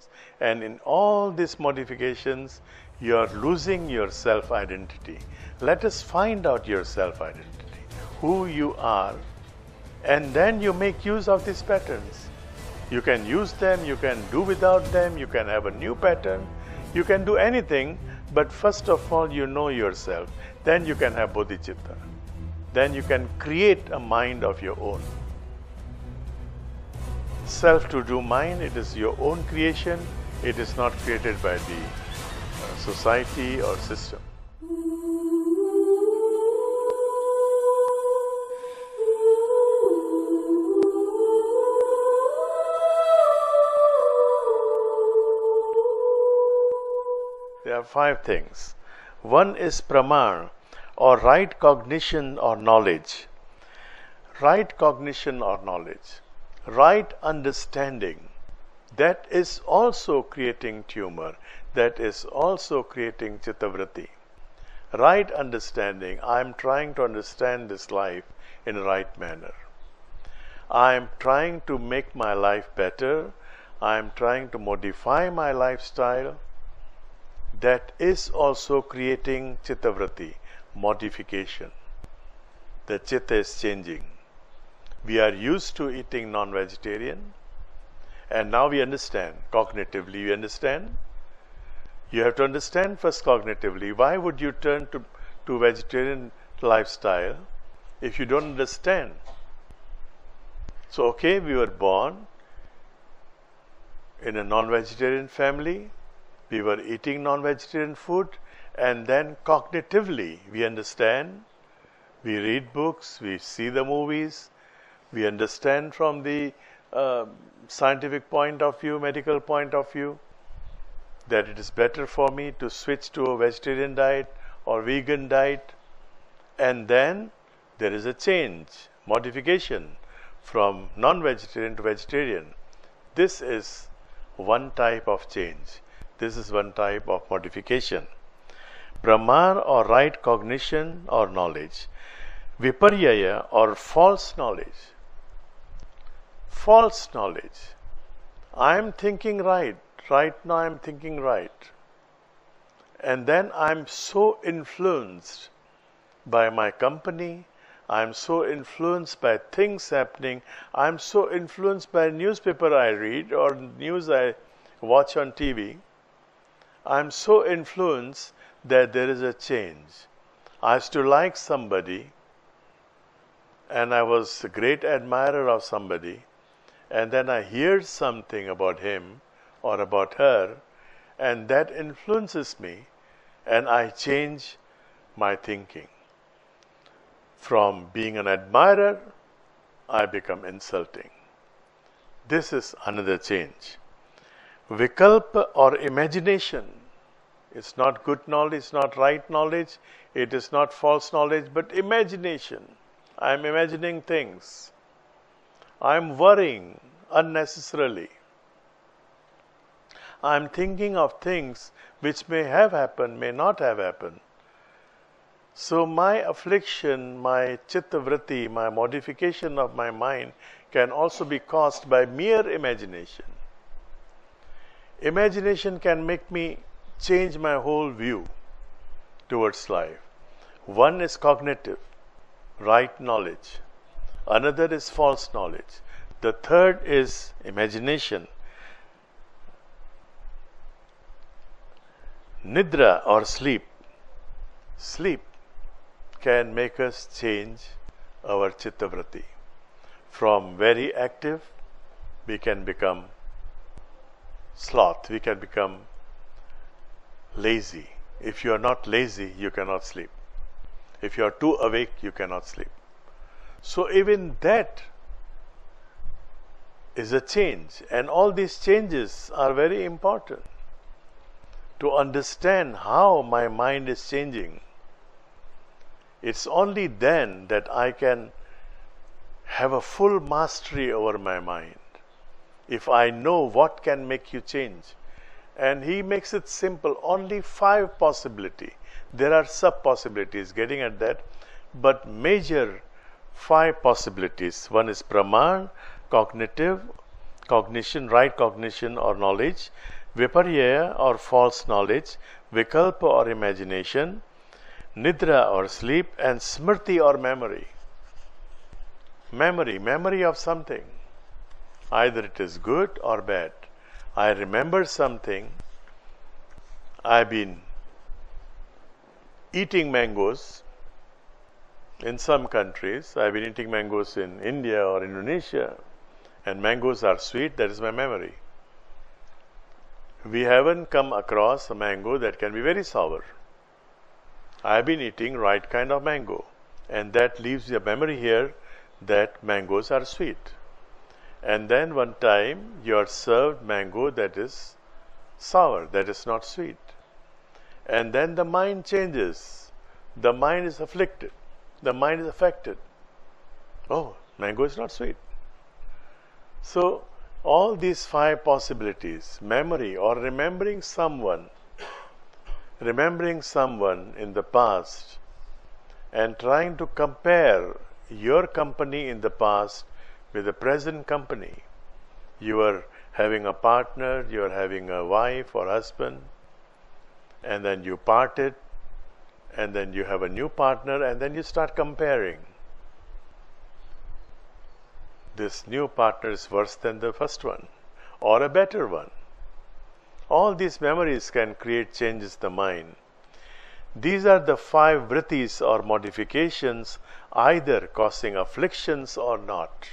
modifications. And in all these modifications, you are losing your self-identity. Let us find out your self-identity, who you are, and then you make use of these patterns. You can use them, you can do without them, you can have a new pattern, you can do anything, but first of all, you know yourself. Then you can have bodhicitta. Then you can create a mind of your own. Self-to-do mind, it is your own creation. It is not created by the society or system. There are 5 things. One is pramana, or right cognition or knowledge. Right cognition or knowledge. Right understanding. That is also creating tumor. That is also creating chittavritti. Right understanding. I am trying to understand this life in a right manner. I am trying to make my life better. I am trying to modify my lifestyle. That is also creating chittavritti, modification. The chitta is changing. We are used to eating non-vegetarian, and now we understand. Cognitively, we understand. You have to understand first cognitively. Why would you turn to vegetarian lifestyle if you don't understand? So, okay, we were born in a non-vegetarian family. We were eating non-vegetarian food, and then cognitively we understand. We read books, we see the movies, we understand from the scientific point of view, medical point of view, that it is better for me to switch to a vegetarian diet or vegan diet. And then there is a change, modification from non-vegetarian to vegetarian. This is one type of change. This is one type of modification. Pramana, or right cognition or knowledge. Viparyaya, or false knowledge. False knowledge. I am thinking right. Right now I am thinking right. And then I am so influenced by my company. I am so influenced by things happening. I am so influenced by newspaper I read or news I watch on TV. I am so influenced that there is a change. I used to like somebody, and I was a great admirer of somebody, and then I hear something about him or about her, and that influences me, and I change my thinking. From being an admirer, I become insulting. This is another change. Vikalpa, or imagination. It's not good knowledge, it's not right knowledge, it is not false knowledge, but imagination. I am imagining things. I am worrying unnecessarily. I am thinking of things which may have happened, may not have happened. So my affliction, my chittavritti, my modification of my mind can also be caused by mere imagination. Imagination can make me change my whole view towards life. One is cognitive, right knowledge. Another is false knowledge. The third is imagination. Nidra, or sleep. Sleep can make us change our chittavritti. From very active, we can become sloth, we can become lazy. If you are not lazy, you cannot sleep. If you are too awake, you cannot sleep. So even that is a change, and all these changes are very important to understand how my mind is changing. It's only then that I can have a full mastery over my mind. If I know what can make you change. And he makes it simple, only 5 possibilities. There are sub-possibilities, getting at that, but major 5 possibilities. One is pramana, cognition, right cognition or knowledge, viparya or false knowledge, vikalpa or imagination, nidra or sleep, and smriti or memory. Memory of something. Either it is good or bad. I remember something. I've been eating mangoes in some countries. I've been eating mangoes in India or Indonesia, and mangoes are sweet. That is my memory. We haven't come across a mango that can be very sour. I've been eating right kind of mango, and that leaves a memory here that mangoes are sweet. And then one time you are served mango that is sour, that is not sweet. And then the mind changes. The mind is afflicted. The mind is affected. Oh, mango is not sweet. So, all these 5 possibilities, memory or remembering someone in the past and trying to compare your company in the past with the present company. You are having a partner, you are having a wife or husband, and then you parted, and then you have a new partner, and then you start comparing. This new partner is worse than the first one, or a better one. All these memories can create changes in the mind. These are the 5 vrittis or modifications, either causing afflictions or not.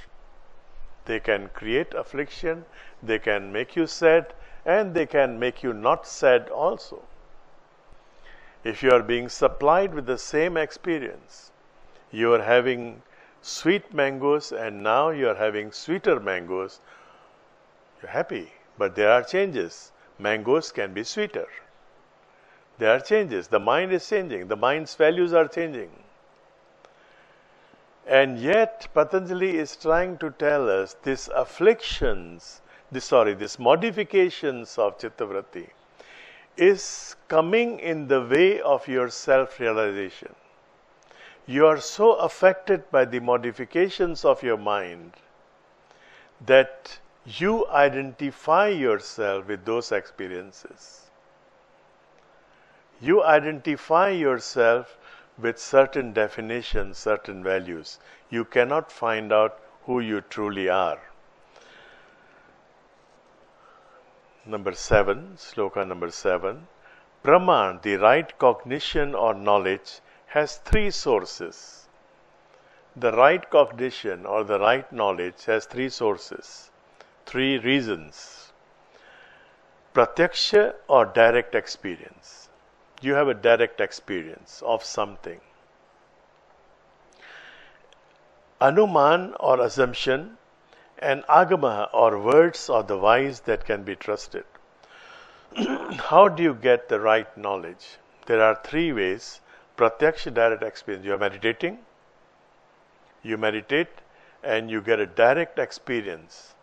They can create affliction, they can make you sad, and they can make you not sad also. If you are being supplied with the same experience, you are having sweet mangoes and now you are having sweeter mangoes, you're happy. But there are changes. Mangoes can be sweeter. There are changes. The mind is changing. The mind's values are changing. And yet Patanjali is trying to tell us these afflictions, these modifications of chittavritti is coming in the way of your self-realization. You are so affected by the modifications of your mind that you identify yourself with those experiences. You identify yourself with certain definitions, certain values. You cannot find out who you truly are. Number 7, sloka number 7. Praman, the right cognition or knowledge, has 3 sources. The right cognition or the right knowledge has 3 sources, 3 reasons. Pratyaksha or direct experience. You have a direct experience of something. Anuman or assumption, and agama or words or the wise that can be trusted. How do you get the right knowledge? There are 3 ways. Pratyaksha, direct experience. You are meditating. You meditate and you get a direct experience,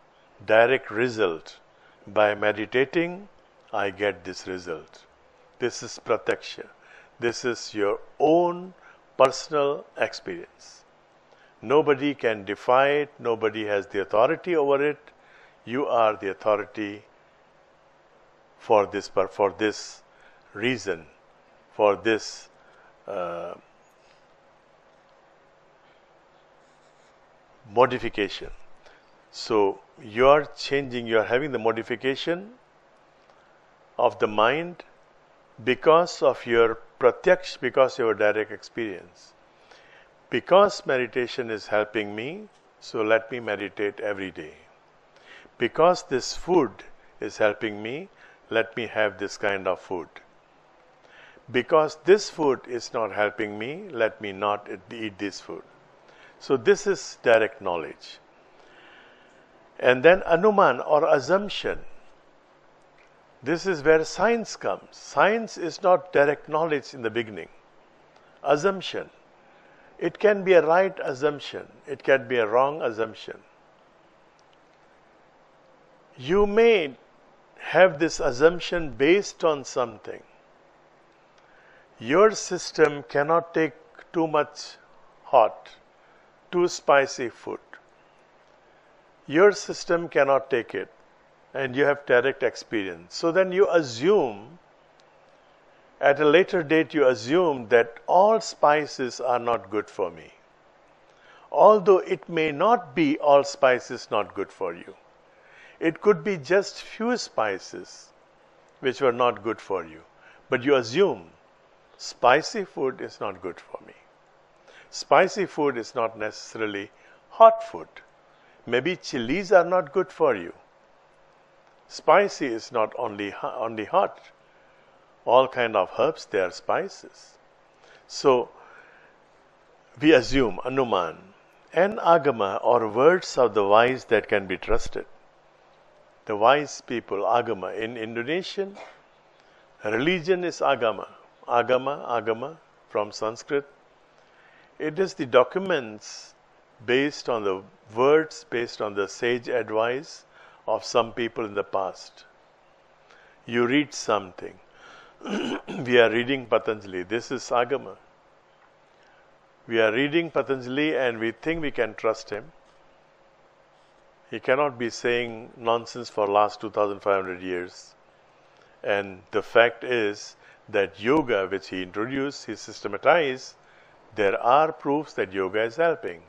direct result. By meditating, I get this result. This is pratyaksha. This is your own personal experience. Nobody can defy it. Nobody has the authority over it. You are the authority for this reason, for this modification. So you are changing, you are having the modification of the mind because of your pratyaksh, because of your direct experience. Because meditation is helping me, so let me meditate every day. Because this food is helping me, let me have this kind of food. Because this food is not helping me, let me not eat this food. So this is direct knowledge. And then anuman or assumption. This is where science comes. Science is not direct knowledge in the beginning. Assumption. It can be a right assumption. It can be a wrong assumption. You may have this assumption based on something. Your system cannot take too much hot, too spicy food. Your system cannot take it, and you have direct experience. So then you assume, at a later date, you assume that all spices are not good for me. Although it may not be all spices not good for you. It could be just few spices which were not good for you. But you assume spicy food is not good for me. Spicy food is not necessarily hot food. Maybe chilies are not good for you. Spicy is not only hot. All kind of herbs, they are spices. So, we assume, anuman, and agama are words of the wise that can be trusted. The wise people, agama. In Indonesian, religion is agama. Agama from Sanskrit. It is the documents based on the words, based on the sage advice of some people in the past. You read something. We are reading Patanjali. This is agama. We are reading Patanjali and we think we can trust him. He cannot be saying nonsense for last 2500 years. And the fact is that yoga, which he introduced, he systematized, there are proofs that yoga is helping.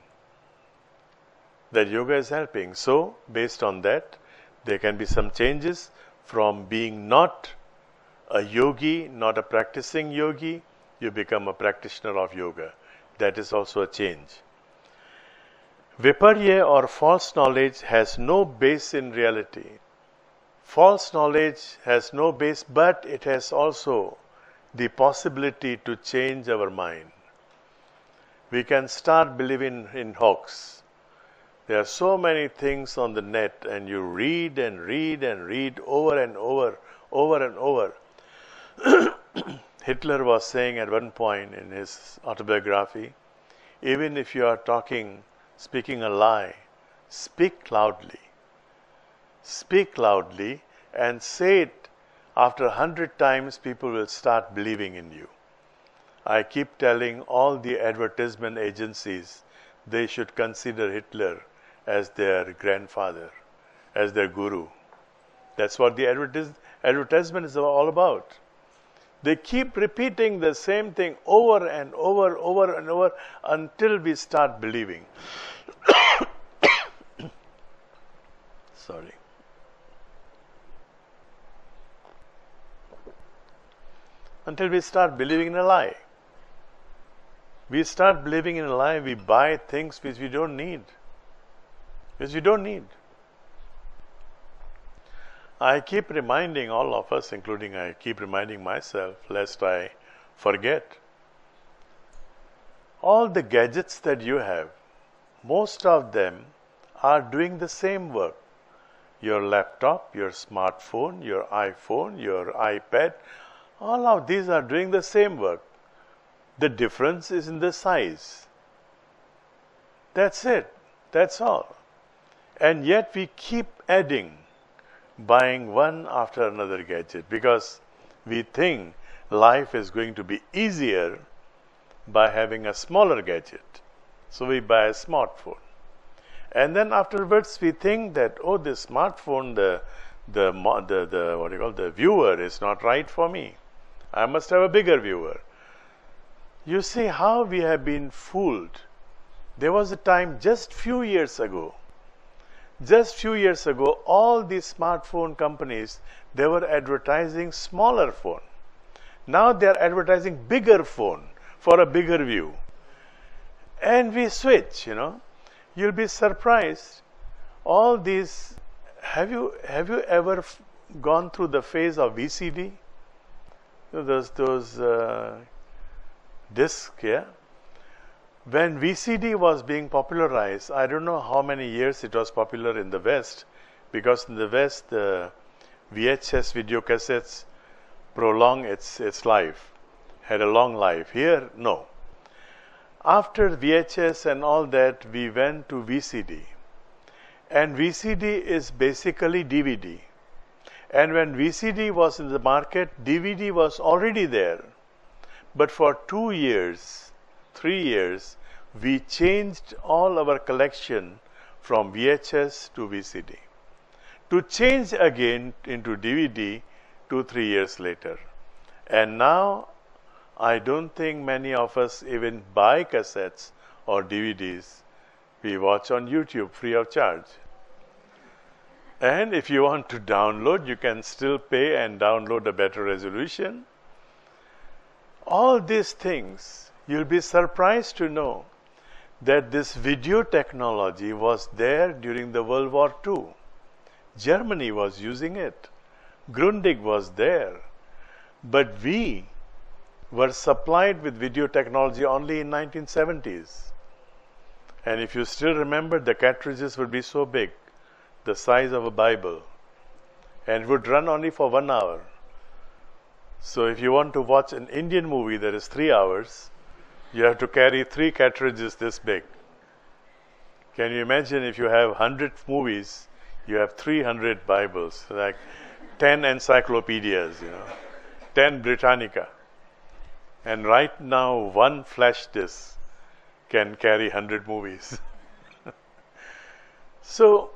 So, based on that, there can be some changes from being not a yogi, not a practicing yogi, you become a practitioner of yoga. That is also a change. Viparya or false knowledge has no base in reality. False knowledge has no base, but it has also the possibility to change our mind. We can start believing in hoax. There are so many things on the net, and you read and read and read over and over. Hitler was saying at one point in his autobiography, even if you are speaking a lie, speak loudly. Speak loudly and say it. After 100 times, people will start believing in you. I keep telling all the advertisement agencies, they should consider Hitler as their grandfather, as their guru. That's what the advertisement is all about. They keep repeating the same thing over and over until we start believing. Sorry. Until we start believing in a lie. We start believing in a lie, we buy things which we don't need. I keep reminding all of us, including I keep reminding myself, lest I forget. All the gadgets that you have, most of them are doing the same work. Your laptop, your smartphone, your iPhone, your iPad, all of these are doing the same work. The difference is in the size. That's it. That's all. And yet we keep adding, buying one after another gadget, because we think life is going to be easier by having a smaller gadget. So we buy a smartphone. And then afterwards we think that, oh, this smartphone, the viewer is not right for me. I must have a bigger viewer. You see how we have been fooled. There was a time just few years ago, all these smartphone companies, they were advertising smaller phone. Now they are advertising bigger phone for a bigger view. And we switch, You'll be surprised. All these, have you ever gone through the phase of VCD? Those discs, yeah? When VCD was being popularized, I don't know how many years it was popular in the West, because in the West, the VHS video cassettes prolonged its life, had a long life. Here, no. After VHS and all that, we went to VCD. And VCD is basically DVD. And when VCD was in the market, DVD was already there. But for 2 years, 3 years, we changed all our collection from VHS to VCD, to change again into DVD 2-3 years later. And now I don't think many of us even buy cassettes or DVDs. We watch on YouTube free of charge. And if you want to download, you can still pay and download a better resolution. All these things, you'll be surprised to know that this video technology was there during the World War II. Germany was using it. Grundig was there. But we were supplied with video technology only in 1970s. And if you still remember, the cartridges would be so big, the size of a Bible, and it would run only for 1 hour. So if you want to watch an Indian movie that is 3 hours, you have to carry 3 cartridges this big. Can you imagine if you have 100 movies, you have 300 Bibles, like 10 encyclopedias, 10 Britannica. And right now, one flash disk can carry 100 movies. So,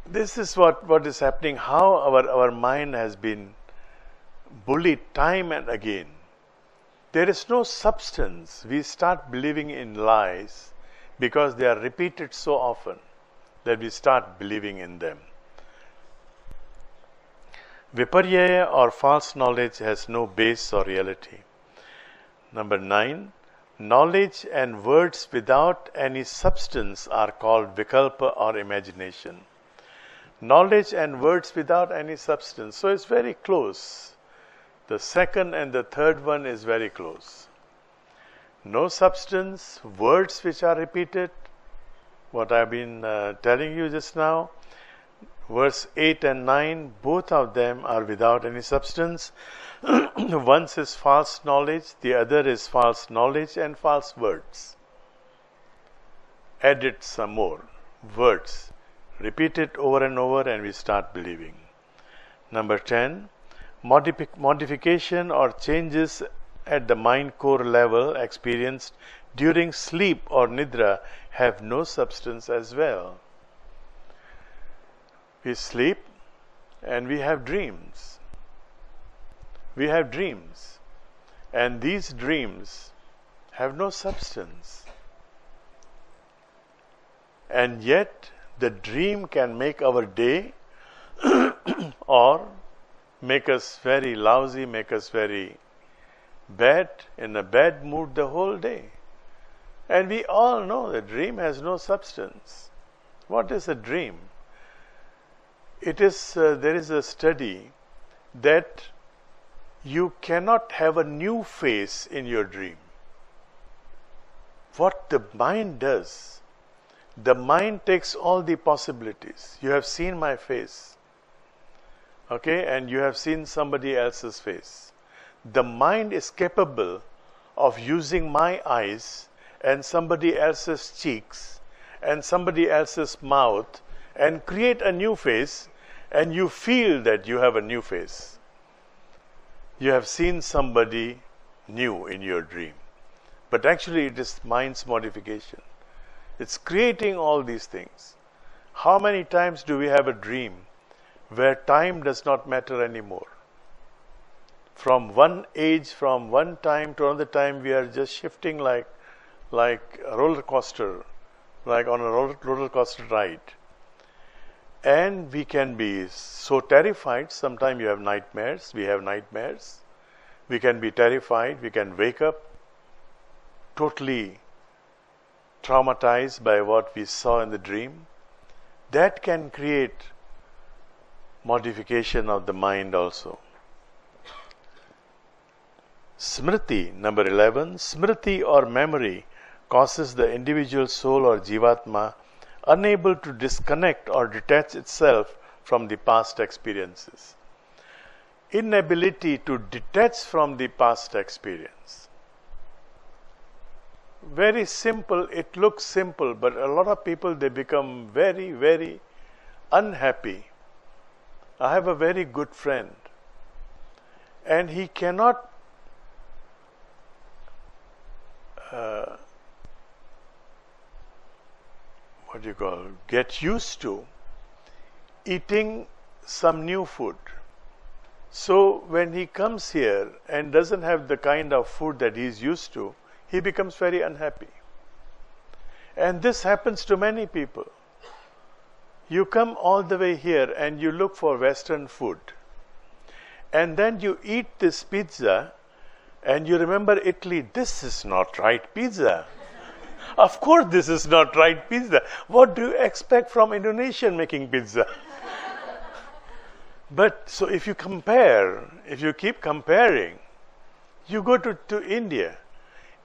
this is what is happening, how our mind has been bullied time and again. There is no substance. We start believing in lies because they are repeated so often that we start believing in them. Viparyaya or false knowledge has no base or reality. Number 9, knowledge and words without any substance are called vikalpa or imagination. Knowledge and words without any substance. So it's very close. The second and the third one is very close. No substance, words which are repeated. What I've been telling you just now. Verse 8 and 9, both of them are without any substance. One is false knowledge, the other is false knowledge and false words. Add it some more. Words. Repeat it over and over and we start believing. Number 10, modification or changes at the mind core level experienced during sleep or nidra have no substance as well. We sleep and we have dreams. We have dreams. And these dreams have no substance. And yet, the dream can make our day or make us very lousy, make us very bad, in a bad mood the whole day. And we all know the dream has no substance. What is a dream? It is, there is a study that you cannot have a new face in your dream. What the mind does, the mind takes all the possibilities. You have seen my face, okay, and you have seen somebody else's face. The mind is capable of using my eyes and somebody else's cheeks and somebody else's mouth and create a new face, and you feel that you have a new face. You have seen somebody new in your dream. But actually it is mind's modification. It's creating all these things. How many times do we have a dream where time does not matter anymore? From one age, from one time to another time, we are just shifting like a roller coaster, like on a roller coaster ride. And we can be so terrified. Sometimes you have nightmares. We have nightmares. We can be terrified. We can wake up totally traumatized by what we saw in the dream. That can create modification of the mind also. Smriti, number 11. Smriti or memory causes the individual soul or jivatma unable to disconnect or detach itself from the past experiences. Inability to detach from the past experience. Very simple, it looks simple, but a lot of people, they become very, very unhappy. I have a very good friend, and he cannot what do you call, get used to eating some new food. So when he comes here and doesn't have the kind of food that he's used to, he becomes very unhappy. And this happens to many people. You come all the way here and you look for Western food. And then you eat this pizza and you remember Italy. This is not right pizza. Of course this is not right pizza. What do you expect from Indonesian making pizza? But so if you compare, if you keep comparing, you go to India.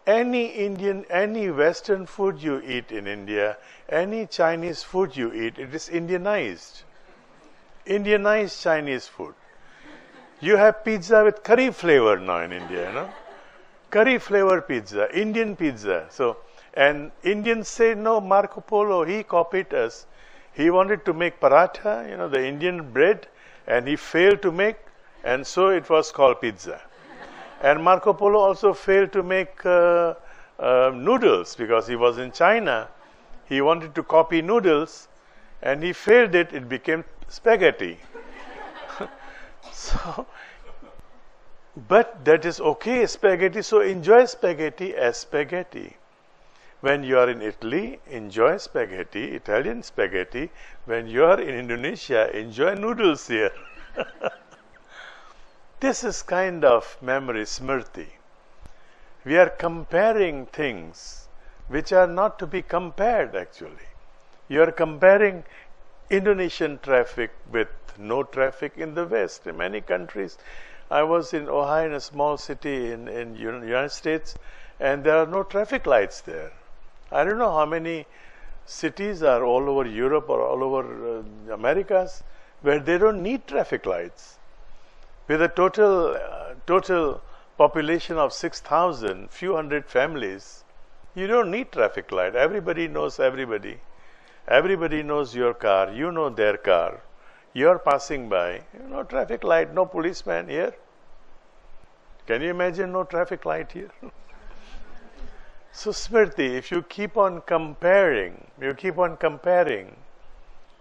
Any Western food you eat in India, any Chinese food you eat, it is Indianized. Indianized Chinese food. You have pizza with curry flavor now in India, you know. Curry flavor pizza, Indian pizza. So, and Indians say, no, Marco Polo, he copied us. He wanted to make paratha, you know, the Indian bread, and he failed to make, and so it was called pizza. And Marco Polo also failed to make noodles because he was in China. He wanted to copy noodles, and he failed it. It became spaghetti. So, but that is okay, spaghetti. So enjoy spaghetti as spaghetti. When you are in Italy, enjoy spaghetti, Italian spaghetti. When you are in Indonesia, enjoy noodles here. This is kind of memory, smriti. We are comparing things which are not to be compared actually. You are comparing Indonesian traffic with no traffic in the West. In many countries, I was in Ohio, in a small city in United States, and there are no traffic lights there. I don't know how many cities are all over Europe or all over Americas where they don't need traffic lights. With a total population of 6,000, few hundred families, you don't need traffic light. Everybody knows everybody. Everybody knows your car. You know their car. You're passing by. No traffic light, no policeman here. Can you imagine no traffic light here? So Smriti, if you keep on comparing,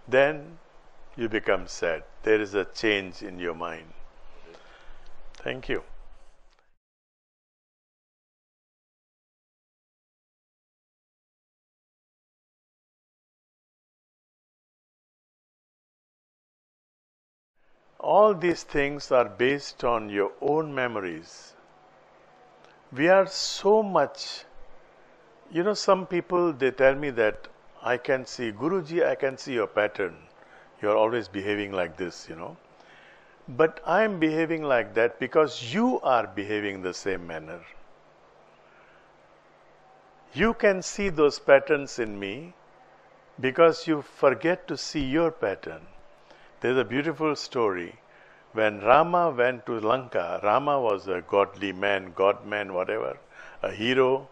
then you become sad. There is a change in your mind. Thank you. All these things are based on your own memories. We are so much, you know, some people, they tell me that I can see, Guruji, I can see your pattern. You are always behaving like this, you know. But I am behaving like that because you are behaving the same manner. You can see those patterns in me because you forget to see your pattern. There's a beautiful story. When Rama went to Lanka, Rama was a godly man, godman, whatever, a hero.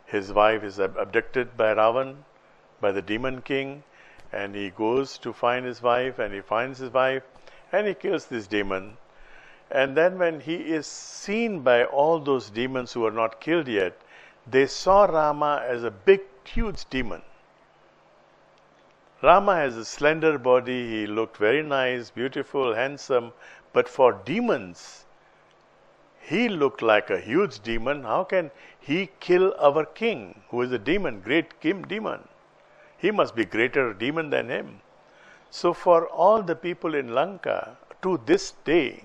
His wife is abducted by Ravan, by the demon king, and he goes to find his wife, and he finds his wife, and he kills this demon. And then when he is seen by all those demons who are not killed yet, they saw Rama as a big, huge demon. Rama has a slender body, he looked very nice, beautiful, handsome, but for demons, he looked like a huge demon. How can he kill our king, who is a demon, great demon? He must be greater demon than him. So for all the people in Lanka, to this day,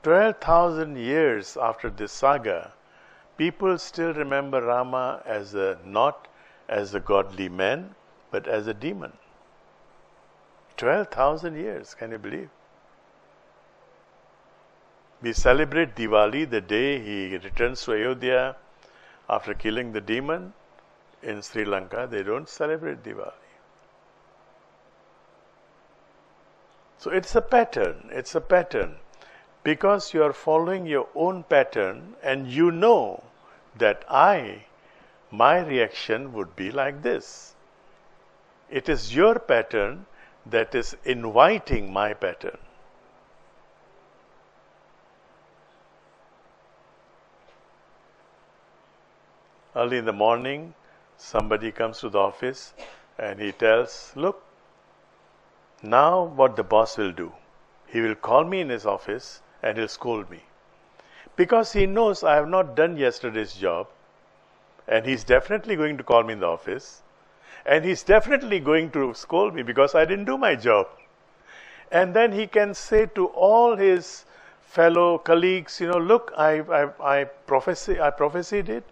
12,000 years after this saga, people still remember Rama as not as a godly man, but as a demon. 12,000 years, can you believe? We celebrate Diwali the day he returns to Ayodhya after killing the demon. In Sri Lanka, they don't celebrate Diwali. So it's a pattern. Because you are following your own pattern and you know that my reaction would be like this. It is your pattern that is inviting my pattern. Early in the morning, somebody comes to the office And he tells, look, now what the boss will do, he will call me in his office and he'll scold me. Because he knows I have not done yesterday's job, and he's definitely going to call me in the office, and he's definitely going to scold me because I didn't do my job. And then he can say to all his fellow colleagues, look, I prophesied it.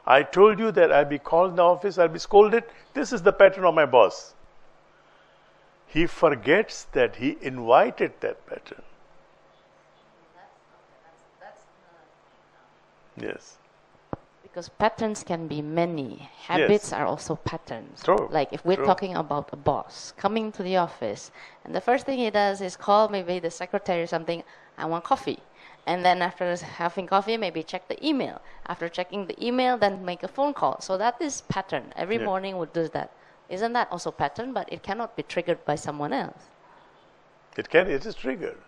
I told you that I'll be called in the office, I'll be scolded. This is the pattern of my boss. He forgets that he invited that pattern. Yes. Because patterns can be many. Habits are also patterns. True. Like if we're talking about a boss coming to the office, and the first thing he does is call maybe the secretary or something, I want coffee. And then after having coffee, maybe check the email. After checking the email, then make a phone call. So that is pattern. Every morning would do that. Isn't that also pattern? But it cannot be triggered by someone else. It is triggered.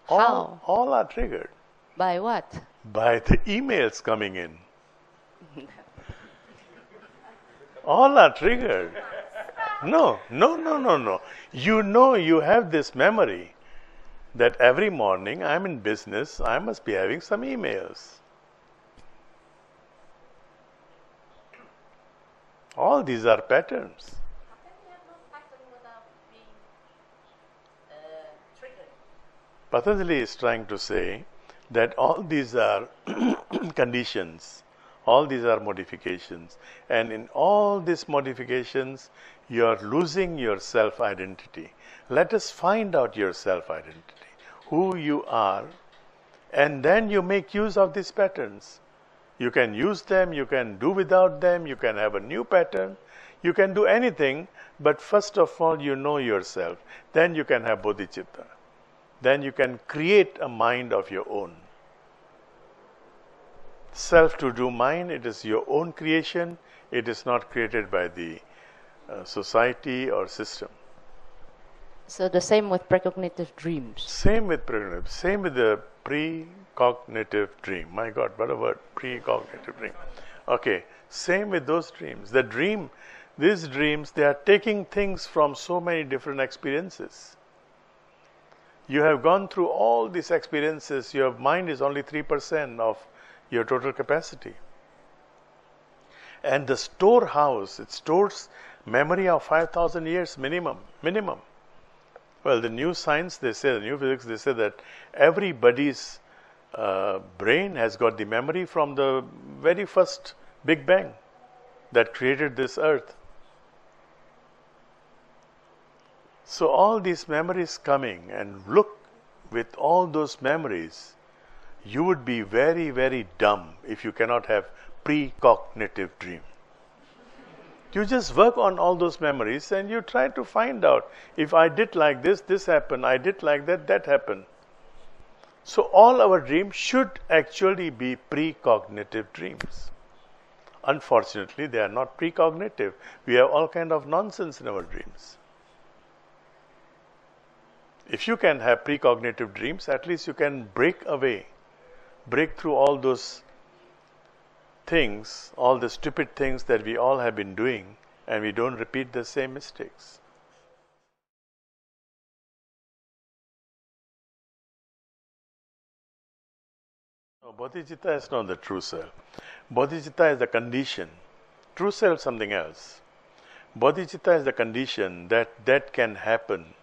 How? All are triggered. By what? By the emails coming in. All are triggered. No. You have this memory that every morning I'm in business, I must be having some emails. All these are patterns. How can we have no pattern without being triggered? Patanjali is trying to say that all these are conditions, all these are modifications, and in all these modifications you are losing your self-identity. Let us find out your self-identity, who you are, and then you make use of these patterns. You can use them, you can do without them, you can have a new pattern, you can do anything, but first of all you know yourself. Then you can have bodhicitta. Then you can create a mind of your own. Self-to-do mind, it is your own creation. It is not created by the society or system. So the same with precognitive dreams. Same with precognitive. Same with the precognitive dream. My God, what a word, precognitive dream. Okay, same with those dreams. The dream, these dreams, they are taking things from so many different experiences. You have gone through all these experiences. Your mind is only 3% of your total capacity. And the storehouse, it stores memory of 5,000 years minimum. Well, the new science, they say, the new physics, they say that everybody's brain has got the memory from the very first Big Bang that created this earth. So all these memories coming, and look, with all those memories, you would be very, very dumb if you cannot have precognitive dream. You just work on all those memories and you try to find out, if I did like this, this happened, I did like that, that happened. So all our dreams should actually be precognitive dreams. Unfortunately, they are not precognitive. We have all kind of nonsense in our dreams. If you can have precognitive dreams, at least you can break through all those things, all the stupid things that we all have been doing, and we don't repeat the same mistakes. No, bodhicitta is not the true self. Bodhicitta is the condition. True self is something else. Bodhicitta is the condition that can happen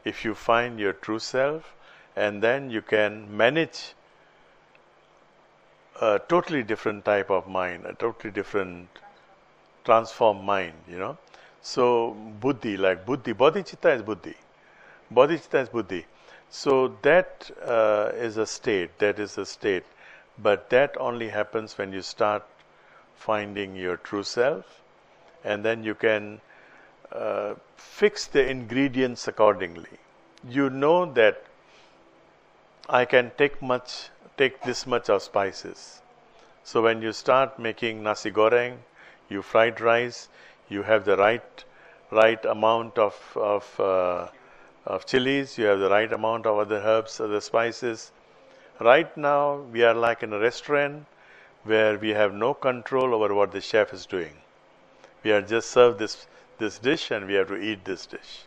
if you find your true self, and then you can manage a totally different type of mind, a totally different transformed mind, So buddhi, like buddhi, bodhicitta is buddhi. Bodhicitta is buddhi. So that is a state, but that only happens when you start finding your true self, and then you can fix the ingredients accordingly. You know that I can take this much of spices. So when you start making nasi goreng, you fried rice, you have the right amount of chilies, you have the right amount of other herbs, other spices. Right now, we are like in a restaurant where we have no control over what the chef is doing. We are just served this dish and we have to eat this dish.